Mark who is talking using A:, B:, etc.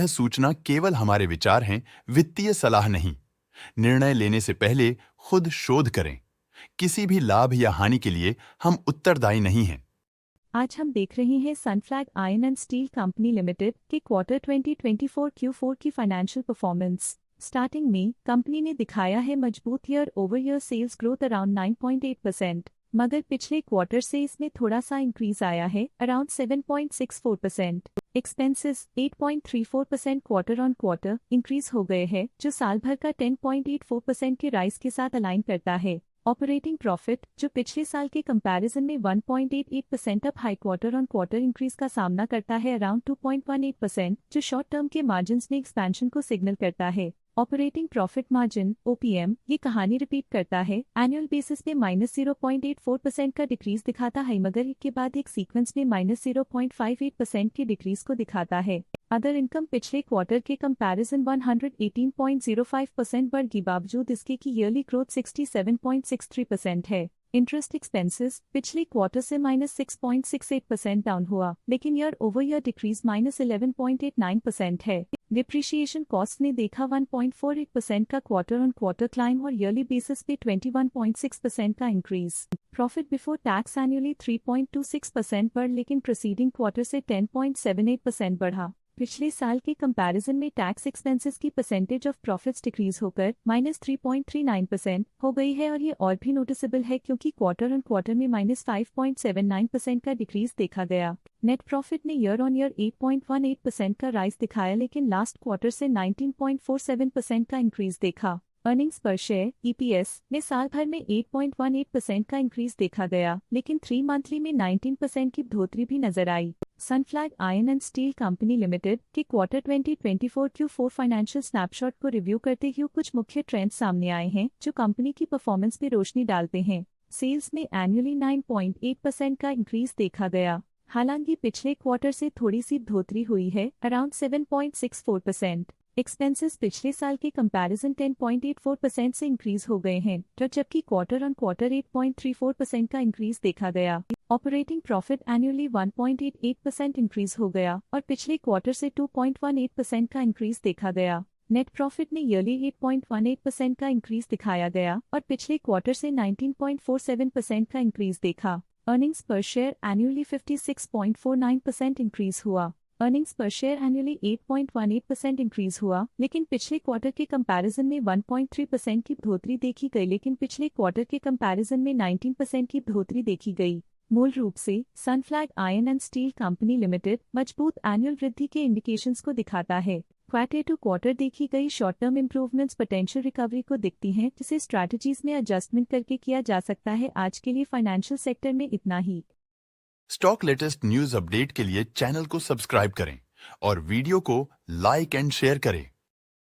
A: सूचना केवल हमारे विचार हैं, वित्तीय सलाह नहीं। निर्णय लेने से पहले खुद शोध करें। किसी भी लाभ या हानि के लिए हम उत्तरदायी नहीं हैं।
B: आज हम देख रहे हैं Sunflag iron and steel company limited के क्वार्टर 2024 Q4 की फाइनेंशियल परफॉर्मेंस। स्टार्टिंग में कंपनी ने दिखाया है मजबूत year over year sales growth around 9.8%, मगर पिछले क्वार्टर से इसमें थोड़ा सा इंक्रीज आया है around 7.64%। Expenses 8.34% quarter on quarter increase हो गए हैं, जो साल भर का 10.84% के राइज के साथ अलाइन करता है। ऑपरेटिंग प्रॉफिट, जो पिछले साल के कंपैरिजन में 1.88% up high quarter on quarter increase का सामना करता है अराउंड 2.18%, जो शॉर्ट टर्म के मार्जिन्स में एक्सपेंशन को सिग्नल करता है। ऑपरेटिंग प्रॉफिट मार्जिन OPM ये कहानी रिपीट करता है, एनुअल बेसिस पे -0.84% का डिक्रीज दिखाता है, मगर एक के बाद एक सीक्वेंस में -0.58% की डिक्रीज को दिखाता है। अदर इनकम पिछले क्वार्टर के कंपैरिजन 118.05% बढ़ गई, बावजूद इसके की ईयरली ग्रोथ 67.63% है। इंटरेस्ट एक्सपेंसेस पिछले क्वार्टर से -6.68% डाउन हुआ, लेकिन ईयर ओवर ईयर डिक्रीज -11.89% है। डिप्रिशिएशन कॉस्ट ने देखा 1.48% का क्वार्टर ऑन क्वार्टर क्लाइम और ईयरली बेसिस पे 21.6% का increase. Profit before tax annually 3.26% बढ़, लेकिन प्रीसीडिंग क्वार्टर से 10.78% बढ़ा। पिछले साल के कंपैरिजन में टैक्स एक्सपेंसेस की परसेंटेज ऑफ प्रॉफिट्स डिक्रीज होकर -3.39% हो गई है, और ये और भी नोटिसेबल है क्योंकि क्वार्टर ऑन क्वार्टर में -5.79% का डिक्रीज देखा गया। नेट प्रॉफिट ने ईयर ऑन ईयर 8.18% का राइज दिखाया, लेकिन लास्ट क्वार्टर से 19.47% का इंक्रीज देखा। अर्निंग्स पर शेयर EPS में साल भर में 8.18% का इंक्रीज देखा गया, लेकिन 3 मंथली में 19% की बढ़ोतरी भी नजर आई। Sunflag iron and steel company limited के क्वार्टर 2024 Q4 फाइनेंशियल स्नैपशॉट को रिव्यू करते हुए कुछ मुख्य ट्रेंड्स सामने आए हैं, जो कंपनी की परफॉर्मेंस पे रोशनी डालते हैं। सेल्स में एनुअली 9.8% का इंक्रीज देखा गया, हालांकि पिछले क्वार्टर से थोड़ी सी बढ़ोतरी हुई है अराउंड 7.64%। एक्सपेंसेस पिछले साल के कंपैरिजन 10.84% से इंक्रीज हो गए हैं, जबकि क्वार्टर ऑन क्वार्टर 8.34% का इंक्रीज देखा गया। ऑपरेटिंग प्रॉफिट एनुअली 1.88% इंक्रीज हो गया और पिछले क्वार्टर से 2.18% का इंक्रीज देखा गया। नेट प्रॉफिट ने ईयरली 8.18% का इंक्रीज दिखाया गया और पिछले क्वार्टर से 19.47% का इंक्रीज देखा। अर्निंग्स पर शेयर एनुअली 56.49% इंक्रीज हुआ। अर्निंग्स पर शेयर एनुअली 8.18% इंक्रीज हुआ, लेकिन पिछले क्वार्टर के कंपैरिजन में 1.3% की बढ़ोतरी देखी गई, लेकिन पिछले क्वार्टर के कंपैरिजन में 19% की बढ़ोतरी देखी गई। मूल रूप से Sunflag iron and steel company limited मजबूत एनुअल वृद्धि के इंडिकेशंस को दिखाता है। क्वार्टर टू क्वार्टर देखी गई short term improvements potential recovery को दिखती हैं, जिसे स्ट्रैटेजीज में एडजस्टमेंट करके किया जा सकता है। आज के लिए फाइनेंशियल सेक्टर में इतना ही।
A: स्टॉक लेटेस्ट न्यूज अपडेट के लिए चैनल को सब्सक्राइब करें और वीडियो को लाइक एंड शेयर करें।